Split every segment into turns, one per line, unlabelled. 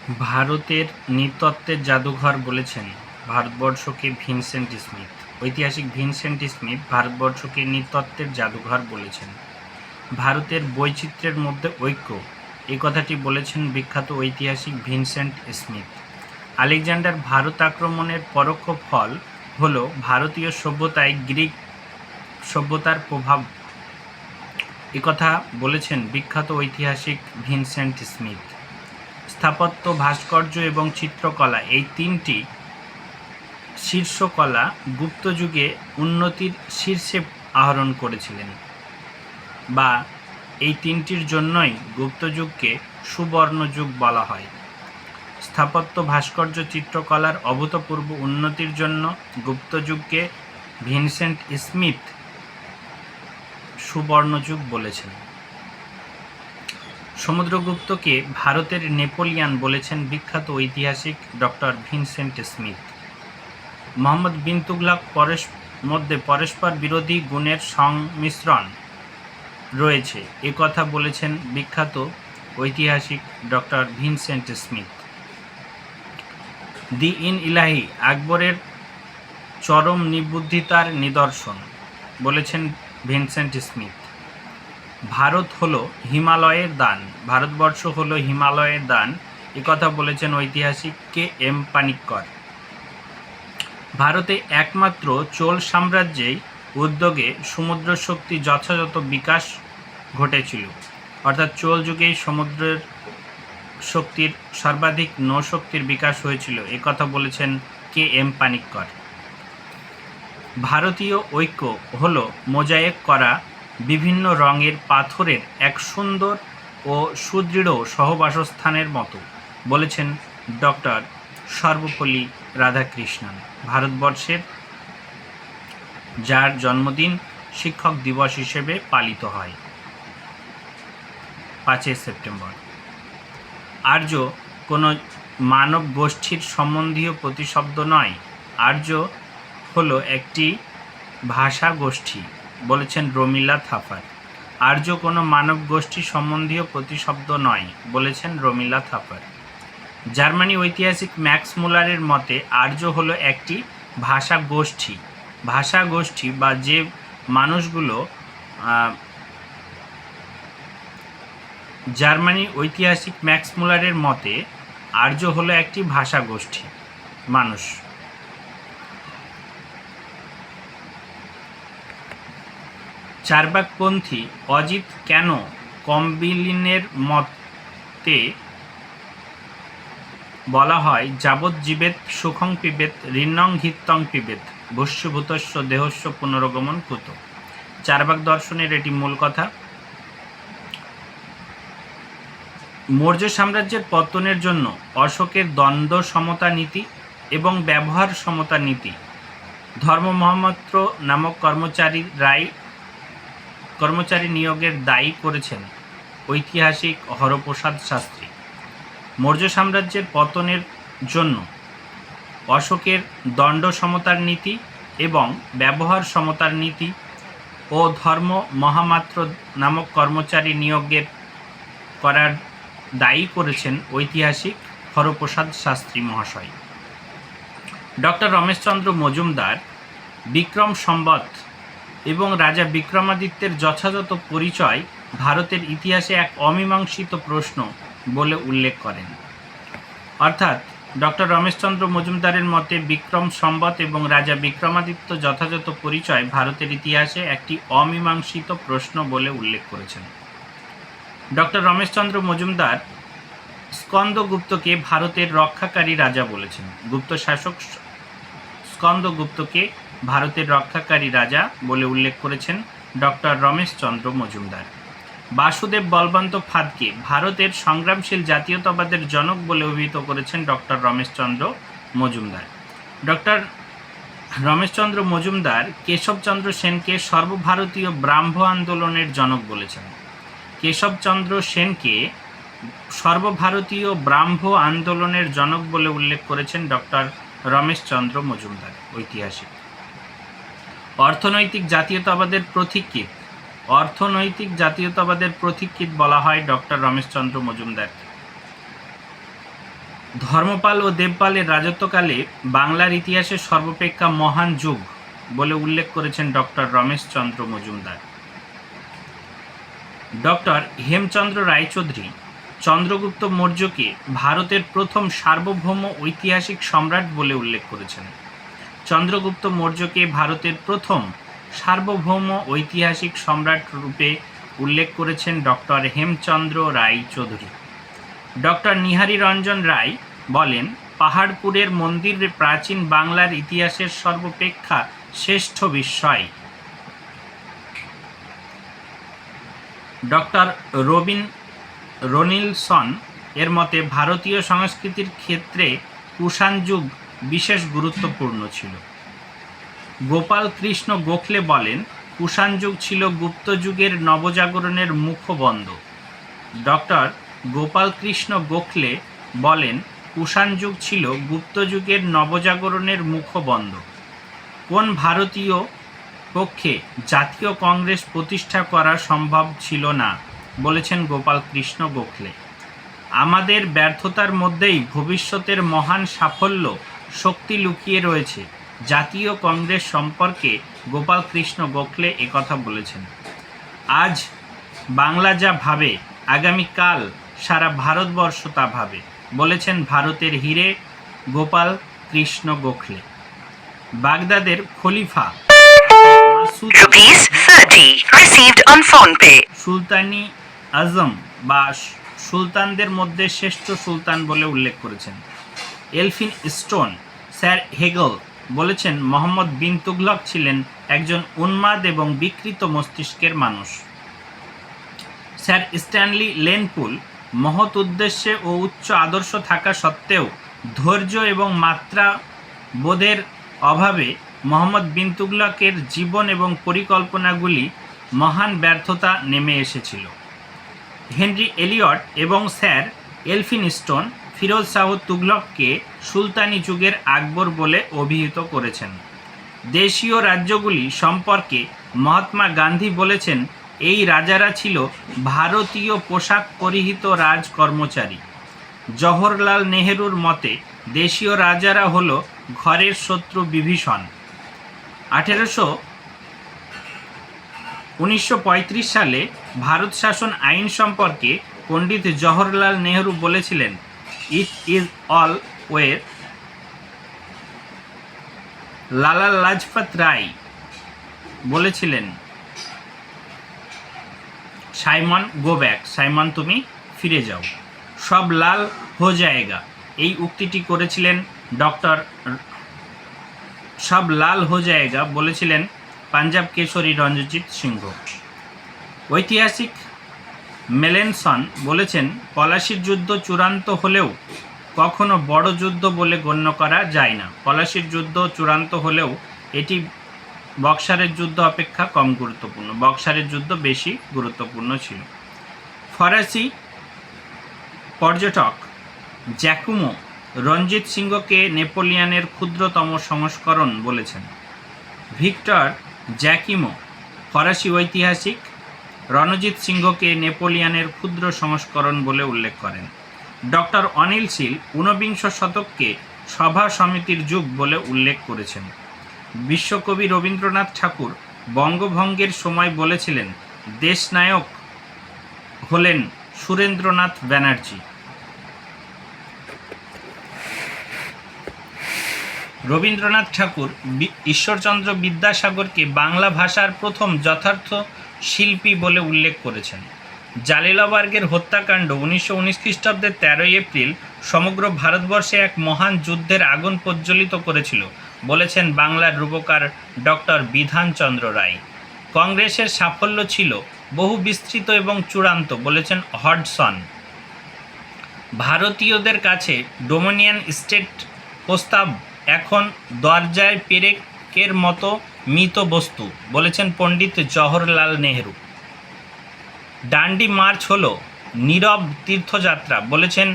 ভারতের নৃতত্ত্বের জাদুঘর বলেছেন ভারতবর্ষকে ভিনসেন্ট স্মিথ। ঐতিহাসিক ভিনসেন্ট স্মিথ ভারতবর্ষকে নৃতত্ত্বের জাদুঘর বলেছেন। ভারতের বৈচিত্র্যের মধ্যে ঐক্য, এই কথাটি বলেছেন বিখ্যাত ঐতিহাসিক ভিনসেন্ট স্মিথ। আলেকজান্ডার ভারত আক্রমণের পরোক্ষ ফল হল ভারতীয় সভ্যতায় গ্রিক সভ্যতার প্রভাব, একথা বলেছেন বিখ্যাত ঐতিহাসিক ভিনসেন্ট স্মিথ। স্থাপত্য, ভাস্কর্য এবং চিত্রকলা, এই তিনটি শীর্ষকলা গুপ্ত যুগে উন্নতির শীর্ষে আহরণ করেছিলেন, বা এই তিনটির জন্যই গুপ্ত যুগকে সুবর্ণ যুগ বলা হয়। স্থাপত্য, ভাস্কর্য, চিত্রকলার অভূতপূর্ব উন্নতির জন্য গুপ্ত যুগকে ভিনসেন্ট স্মিথ সুবর্ণ যুগ বলেছেন। সমুদ্রগুপ্তকে ভারতের নেপোলিয়ান বলেছেন বিখ্যাত ঐতিহাসিক doctor Vincent Smith. Mohammad bin Tughlaq মধ্যে পরস্পর বিরোধী গুণের সংমিশ্রণ রয়েছে, একথা বলেছেন বিখ্যাত ঐতিহাসিক doctor Vincent Smith. The in ইলাহি আকবরের চরম নির্বুদ্ধিতার নিদর্শন, বলেছেন ভিনসেন্ট স্মিথ। ভারত হলো হিমালয়ের দান, ভারতবর্ষ হলো হিমালয়ের দান, একথা বলেছেন ঐতিহাসিক কে এম পানিক্কর। ভারতে একমাত্র চোল সাম্রাজ্যেই উদ্যোগে সমুদ্র শক্তি যথাযথ বিকাশ ঘটেছিল, অর্থাৎ চোল যুগেই সমুদ্রের শক্তির সর্বাধিক নৌশক্তির বিকাশ হয়েছিল, একথা বলেছেন কে এম পানিক্কর। ভারতীয় ঐক্য হল মোজায়েক করা বিভিন্ন রঙের পাথরের এক সুন্দর ও সুদৃঢ় সহবাসস্থানের মতো, বলেছেন ডক্টর সর্বপল্লী রাধাকৃষ্ণন। ভারতবর্ষের যার জন্মদিন শিক্ষক দিবস হিসেবে পালিত হয় 5 সেপ্টেম্বর। আর্য কোনো মানব গোষ্ঠীর সম্বন্ধীয় প্রতিশব্দ নয়, আর্য হলো একটি ভাষা গোষ্ঠী, বলেছেন রমিলা থাপার। আর্য কোনো মানব গোষ্ঠী সম্বন্ধীয় প্রতিশব্দ নয়, বলেছেন রমিলা থাপার। জার্মানি ঐতিহাসিক ম্যাক্স মুলারের মতে আর্য হলো একটি ভাষা গোষ্ঠী। ভাষা গোষ্ঠী বা যে মানুষগুলো জার্মানি ঐতিহাসিক ম্যাক্স মুলারের মতে আর্য হলো একটি ভাষা গোষ্ঠী মানুষ। চার্বাকপন্থী অজিত কেন কম্বিলিনের মতে বলা হয় যাবৎ জীবেত সুখং পিবেত ঋণং হিত্যং পিবেত ভস্যভূতস্য দেহস্য পুনরগমন কুত। চার্বাক দর্শনের এটি মূল কথা। মৌর্য সাম্রাজ্যের পতনের জন্য অশোকের দ্বন্দ্ব সমতা নীতি এবং ব্যবহার সমতা নীতি ধর্ম মহামাত্র নামক কর্মচারী নিয়োগের দায়ী করেছেন ঐতিহাসিক হরপ্রসাদ শাস্ত্রী। মৌর্য সাম্রাজ্যের পতনের জন্য অশোকের দণ্ড সমতার নীতি এবং ব্যবহার সমতার নীতি ও ধর্ম মহামাত্র নামক কর্মচারী নিয়োগের করার দায়ী করেছেন ঐতিহাসিক হরপ্রসাদ শাস্ত্রী মহাশয়। ডক্টর রমেশচন্দ্র মজুমদার বিক্রম সম্বত এবং রাজা বিক্রমাদিত্যের যথাযথ পরিচয় ভারতের ইতিহাসে এক অমীমাংসিত প্রশ্ন বলে উল্লেখ করেন। অর্থাৎ ডক্টর রমেশচন্দ্র মজুমদারের মতে বিক্রম সম্বত এবং রাজা বিক্রমাদিত্য যথাযথ পরিচয় ভারতের ইতিহাসে একটি অমীমাংসিত প্রশ্ন বলে উল্লেখ করেছেন। ডক্টর রমেশচন্দ্র মজুমদার স্কন্দগুপ্তকে ভারতের রক্ষাকারী রাজা বলেছেন। গুপ্ত শাসক স্কন্দগুপ্তকে ভারতের রক্ষাকারী রাজা বলে উল্লেখ করেছেন ডক্টর রমেশচন্দ্র মজুমদার। বাসুদেব বলবন্ত ফাদকে ভারতের সংগ্রামশীল জাতীয়তাবাদের জনক বলে অভিহিত করেছেন ডক্টর রমেশচন্দ্র মজুমদার। ডক্টর রমেশচন্দ্র মজুমদার কেশবচন্দ্র সেনকে সর্বভারতীয় ব্রাহ্ম আন্দোলনের জনক বলেছেন। কেশবচন্দ্র সেনকে সর্বভারতীয় ব্রাহ্ম আন্দোলনের জনক বলে উল্লেখ করেছেন ডক্টর রমেশচন্দ্র মজুমদার ঐতিহাসিক। অর্থনৈতিক জাতীয়তাবাদের প্রতীকীত বলা হয় ডক্টর রমেশচন্দ্র মজুমদার। ধর্মপাল ও দেবপালের রাজত্বকালে বাংলার ইতিহাসে সর্বাপেক্ষা মহান যুগ বলে উল্লেখ করেছেন ডক্টর রমেশচন্দ্র মজুমদার। ডক্টর হেমচন্দ্র রায়চৌধুরী চন্দ্রগুপ্ত মৌর্যকে ভারতের প্রথম সার্বভৌম ঐতিহাসিক সম্রাট বলে উল্লেখ করেছেন। চন্দ্রগুপ্ত মৌর্যকে ভারতের প্রথম সার্বভৌম ঐতিহাসিক সম্রাট রূপে উল্লেখ করেছেন ডক্টর হেমচন্দ্র রায়চৌধুরী। ডক্টর নিহারী রঞ্জন রায় বলেন, পাহাড়পুরের মন্দির প্রাচীন বাংলার ইতিহাসের সর্বাপেক্ষা শ্রেষ্ঠ বিস্ময়। ডক্টর রনিলসন এর মতে ভারতীয় সংস্কৃতির ক্ষেত্রে কুষাণ যুগ বিশেষ গুরুত্বপূর্ণ ছিল। গোপাল কৃষ্ণ গোখলে বলেন, কুষাণ যুগ ছিল গুপ্ত যুগের নবজাগরণের মুখবন্ধ। ডক্টর গোপাল কৃষ্ণ গোখলে বলেন, কুষাণ যুগ ছিল গুপ্ত যুগের নবজাগরণের মুখবন্ধ। কোন ভারতীয় পক্ষে জাতীয় কংগ্রেস প্রতিষ্ঠা করা সম্ভব ছিল না বলেছেন গোপাল কৃষ্ণ গোখলে। আমাদের ব্যর্থতার মধ্যেই ভবিষ্যতের মহান সাফল্য শক্তি লুকিয়ে রয়েছে। জাতীয় কংগ্রেস সম্পর্কে গোপাল কৃষ্ণ গোখলে একথা বলেছেন। আজ বাংলা যা ভাবে আগামীকাল সারা ভারতবর্ষ তা ভাবে বলেছেন ভারতের হিরে গোপাল কৃষ্ণ গোখলে। বাগদাদের খলিফা সুলতানি আজম বা সুলতানদের মধ্যে শ্রেষ্ঠ সুলতান বলে উল্লেখ করেছেন। এলফিন স্টোন স্যার হেগেল বলেছেন, মোহাম্মদ বিন তুগলক ছিলেন একজন উন্মাদ এবং বিকৃত মস্তিষ্কের মানুষ। স্যার স্ট্যানলি লেনপুল মহৎ উদ্দেশ্যে ও উচ্চ আদর্শ থাকা সত্ত্বেও ধৈর্য এবং মাত্রা বোধের অভাবে মোহাম্মদ বিন তুগলকের জীবন এবং পরিকল্পনাগুলি মহান ব্যর্থতা নেমে এসেছিল। হেনরি এলিয়ট এবং স্যার এলফিনস্টোন ফিরোজ শাহ তুগলককে সুলতানি যুগের আকবর বলে অভিহিত করেছেন। দেশীয় রাজ্যগুলি সম্পর্কে মহাত্মা গান্ধী বলেছেন, এই রাজারা ছিল ভারতীয় পোশাক পরিহিত রাজ কর্মচারী। জওহরলাল নেহেরুর মতে দেশীয় রাজারা হল ঘরের শত্রু বিভীষণ। 1935 সালে ভারত শাসন আইন সম্পর্কে পণ্ডিত জওহরলাল নেহেরু বলেছিলেন, it is all ওয়ের। Lala Lajpat Rai বলেছিলেন, সাইমন গো ব্যাক, সাইমন তুমি ফিরে যাও, সব লাল হো জায়েগা। এই উক্তিটি করেছিলেন সব লাল হো জায়েগা বলেছিলেন পাঞ্জাব কেশরী রঞ্জিত সিংহ। ঐতিহাসিক মেলেনসন বলেছেন, পলাশির যুদ্ধ চূড়ান্ত হলেও কখনো বড় যুদ্ধ বলে গণ্য করা যায় না। পলাশির যুদ্ধ চূড়ান্ত হলেও এটি বক্সারের যুদ্ধ অপেক্ষা কম গুরুত্বপূর্ণ। বক্সারের যুদ্ধ বেশি গুরুত্বপূর্ণ ছিল। ফরাসি পর্যটক জ্যাকুমো রঞ্জিত সিংহকে নেপোলিয়নের ক্ষুদ্রতম সংস্করণ বলেছেন। ভিক্টর জ্যাকিমো ফরাসি ঐতিহাসিক রণজিৎ সিংহকে নেপোলিয়নের ক্ষুদ্র সংস্করণ বলে উল্লেখ করেন। ডক্টর অনিল শীল ঊনবিংশ শতককে সভা সমিতির যুগ বলে উল্লেখ করেছেন। বিশ্বকবি রবীন্দ্রনাথ ঠাকুর বঙ্গভঙ্গের সময় বলেছিলেন, দেশনায়ক হলেন সুরেন্দ্রনাথ ব্যানার্জি। রবীন্দ্রনাথ ঠাকুর ঈশ্বরচন্দ্র বিদ্যাসাগরকে বাংলা ভাষার প্রথম যথার্থ শিল্পী বলে উল্লেখ করেছেন। জালিয়ানওয়ালাবাগের হত্যাকাণ্ড 1919 খ্রিস্টাব্দের 13 এপ্রিল সমগ্র ভারতবর্ষে এক মহান যুদ্ধের আগুন প্রজ্বলিত করেছিল বলেছেন বাংলার রূপকার ডক্টর বিধানচন্দ্র রায়। কংগ্রেসের সাফল্য ছিল বহু বিস্তৃত এবং চূড়ান্ত বলেছেন হডসন। ভারতীয়দের কাছে ডোমিনিয়ন স্টেট প্রস্তাব এখন দরজায় পেরেকের মতো মৃত বস্তু বলেছেন পণ্ডিত জওহরলাল নেহেরু। ডান্ডি মার্চ হল নীরব তীর্থযাত্রা বলেছেন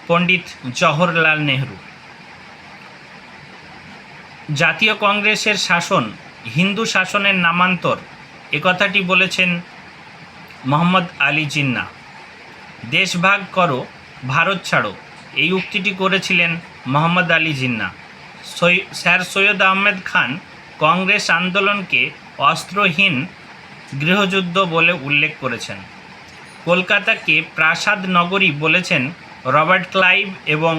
পণ্ডিত জওহরলাল নেহেরু। জাতীয় কংগ্রেসের শাসন হিন্দু শাসনের নামান্তর একথাটি বলেছেন মোহাম্মদ আলী জিন্নাহ। দেশ ভাগ করো ভারত ছাড়ো এই উক্তিটি করেছিলেন মোহাম্মদ আলী জিন্নাহ। স্যার সৈয়দ আহমেদ খান কংগ্রেস আন্দোলনকে অস্ত্রহীন গৃহযুদ্ধ বলে উল্লেখ করেছেন। কলকাতাকে প্রাসাদ নগরী বলেছেন রবার্ট ক্লাইভ এবং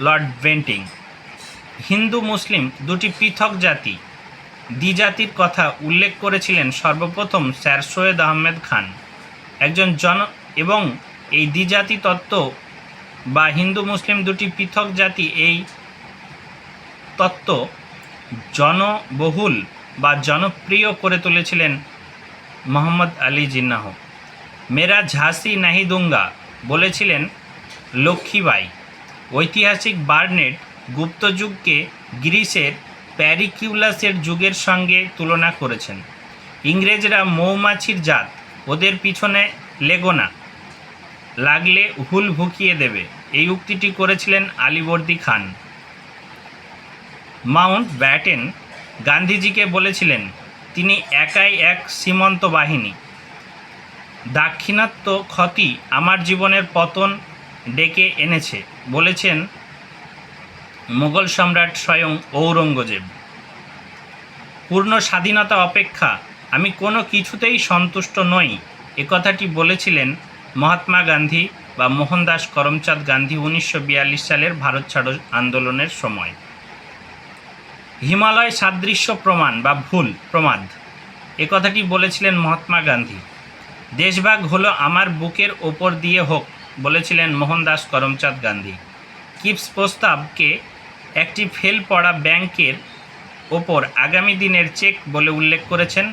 লর্ড বেন্টিং। হিন্দু মুসলিম দুটি পৃথক জাতি, দ্বিজাতির কথা উল্লেখ করেছিলেন সর্বপ্রথম স্যার সৈয়দ আহমেদ খান। একজন এবং এই দ্বিজাতি তত্ত্ব বা হিন্দু মুসলিম দুটি পৃথক জাতি, এই তত্ত্ব জনবহুল বা জনপ্রিয় করে তুলেছিলেন মোহাম্মদ আলী জিন্নাহ। মেরা ঝাঁসি নাহি দুঙ্গা বলেছিলেন লক্ষ্মীবাই। ঐতিহাসিক বার্নেট গুপ্তযুগকে গ্রিসের প্যারিকিউলাসের যুগের সঙ্গে তুলনা করেছেন। ইংরেজরা মৌমাছির জাত, ওদের পিছনে লেগো না, লাগলে হুল ভুকিয়ে দেবে, এই উক্তিটি করেছিলেন আলীবর্দী খান। মাউন্ট ব্যাটেন গান্ধীজিকে বলেছিলেন তিনি একাই এক সীমন্ত বাহিনী। দাক্ষিণাত্য ক্ষতি আমার জীবনের পতন ডেকে এনেছে বলেছেন মুঘল সম্রাট স্বয়ং ঔরঙ্গজেব। পূর্ণ স্বাধীনতা অপেক্ষা আমি কোনো কিছুতেই সন্তুষ্ট নই, একথাটি বলেছিলেন মহাত্মা গান্ধী বা মোহনদাস করমচাঁদ গান্ধী 1942 সালের ভারত ছাড়ো আন্দোলনের সময়। হিমালয় সাদৃশ্য প্রমাণ বা ভুল প্রমাদ, একথাটি বলেছিলেন মহাত্মা গান্ধী। দেশভাগ হলো আমার বুকের ওপর দিয়ে হোক, বলেছিলেন মোহনদাস করমচাঁদ গান্ধী। কিপস প্রস্তাবকে একটি ফেল পড়া ব্যাংকের ওপর আগামী দিনের চেক বলে উল্লেখ করেছেন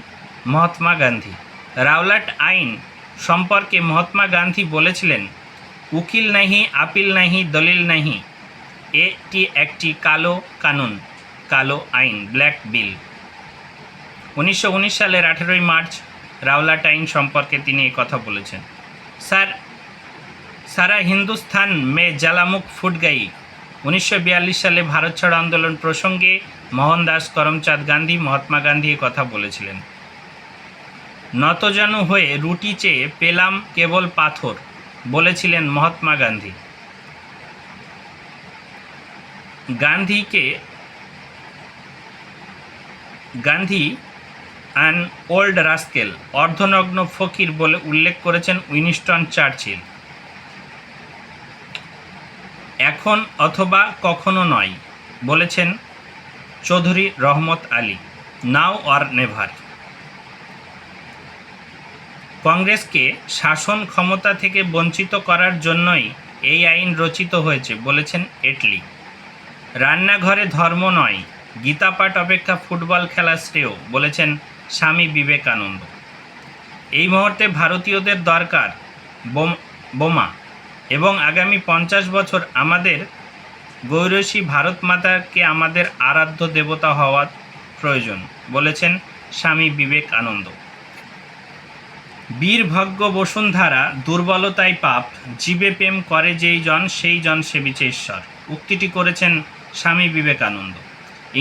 মহাত্মা গান্ধী। রাওলাট আইন সম্পর্কে মহাত্মা গান্ধী বলেছিলেন উকিল নাহি, আপিল নাহি, দলিল নাহি, এটি একটি কালো কানুন, কালো আইন, ব্ল্যাক বিল। 1919 সালের 18 মার্চ রাওলাট আইন সম্পর্কে তিনি এই কথা বলেছেন। সারা হিন্দুস্তান মে জ্বালামুখ ফুট গাই 1942 সালে ভারত ছাড়ো আন্দোলন প্রসঙ্গে মোহনদাস করমচাঁদ গান্ধী মহাত্মা গান্ধী এই কথা বলেছিলেন। নতজানু হয়ে রুটি চেয়ে পেলাম কেবল পাথর, বলেছিলেন Mahatma Gandhi. Gandhi an old rascal, অর্ধনগ্ন ফকির বলে উল্লেখ করেছেন উইনস্টন চার্চিল। এখন অথবা কখনো নয়, বলেছেন চৌধুরী রহমত আলী। নাও অর নেভার। কংগ্রেসকে শাসন ক্ষমতা থেকে বঞ্চিত করার জন্যই এই আইন রচিত হয়েছে, বলেছেন এটলি। রান্নাঘরে ধর্ম নয়, গীতাপাঠ অপেক্ষা ফুটবল খেলা শ্রেয়, বলেছেন স্বামী বিবেকানন্দ। এই মুহূর্তে ভারতীয়দের দরকার বোমা এবং আগামী 50 বছর আমাদের গৌরসী ভারত মাতাকে আমাদের আরাধ্য দেবতা হওয়ার প্রয়োজন, বলেছেন স্বামী বিবেকানন্দ। বীরভগ্য বসুন্ধরা দুর্বলতায় পাপ, জীবে প্রেম করে যেই জন সেই জন সেবিছে ঈশ্বর, উক্তিটি করেছেন স্বামী বিবেকানন্দ।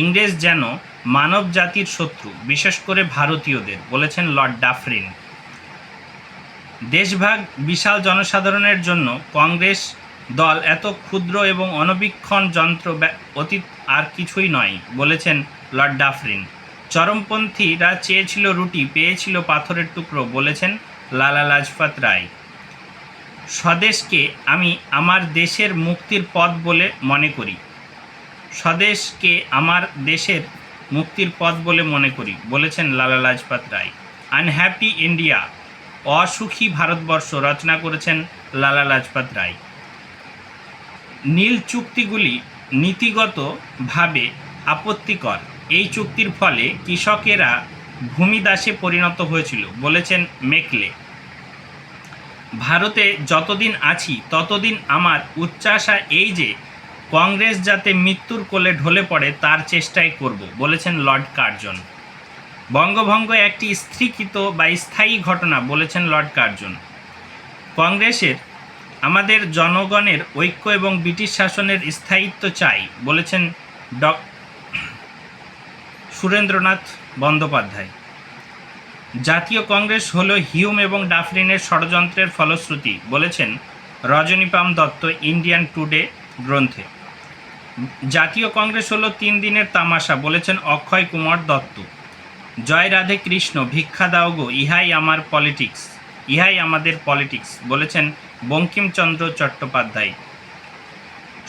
ইংরেজ যেন মানব জাতির শত্রু, বিশেষ করে ভারতীয়দের, বলেছেন লর্ড ডাফরিন। দেশভাগ বিশাল জনসাধারণের জন্য কংগ্রেস দল এত ক্ষুদ্র এবং অনবীক্ষণ যন্ত্র অতীত আর কিছুই নয়, বলেছেন লর্ড ডাফরিন। চরমপন্থীরা চেয়েছিল রুটি, পেয়েছিল পাথরের টুকরো, বলেছেন লালা লাজপত রায়। স্বদেশকে আমি আমার দেশের মুক্তির পথ বলে মনে করি, স্বদেশকে আমার দেশের মুক্তির পথ বলে মনে করি, বলেছেন লালা লাজপত রায়। আনহ্যাপি ইন্ডিয়া, অসুখী ভারতবর্ষ, রচনা করেছেন লালা লাজপত রায়। নীল চুক্তিগুলি নীতিগতভাবে আপত্তিকর, এই চুক্তির ফলে কৃষকেরা ভূমিদাসে পরিণত হয়েছিল, বলেছেন মেকলে। ভারতে যতদিন আছি ততদিন আমার উচ্চাশা এই যে কংগ্রেস যাতে মৃত্যুর কোলে ঢলে পড়ে তার চেষ্টাই করব, বলেছেন লর্ড কার্জন। বঙ্গভঙ্গ একটি স্থিরীকৃত বা স্থায়ী ঘটনা, বলেছেন লর্ড কার্জন। কংগ্রেসের আমাদের জনগণের ঐক্য এবং ব্রিটিশ শাসনের স্থায়িত্ব চাই, বলেছেন সুরেন্দ্রনাথ বন্দ্যোপাধ্যায়। জাতীয় কংগ্রেস হলো হিউম এবং ডাফরিনের ষড়যন্ত্রের ফলশ্রুতি, বলেছেন রজনীপাম দত্ত ইন্ডিয়ান টুডে গ্রন্থে। জাতীয় কংগ্রেস হলো 3 দিনের তামাশা, বলেছেন অক্ষয় কুমার দত্ত। জয় রাধে কৃষ্ণ, ভিক্ষা দাও গো, ইহাই আমার পলিটিক্স, ইহাই আমাদের পলিটিক্স, বলেছেন বঙ্কিমচন্দ্র চট্টোপাধ্যায়।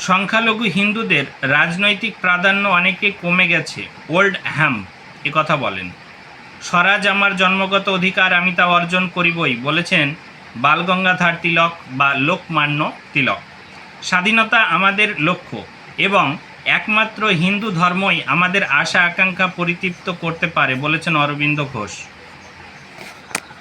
সংখ্যালঘু হিন্দুদের রাজনৈতিক প্রাধান্য অনেকে কমে গেছে, ওল্ড হ্যাম কথা বলেন। স্বরাজ আমার জন্মগত অধিকার, আমি তা অর্জন করিবই, বলেছেন বালগঙ্গাধর তিলক বা লোকমান্য তিলক। স্বাধীনতা আমাদের লক্ষ্য এবং একমাত্র হিন্দু ধর্মই আমাদের আশা আকাঙ্ক্ষা পরিতৃপ্ত করতে পারে, বলেছেন অরবিন্দ ঘোষ।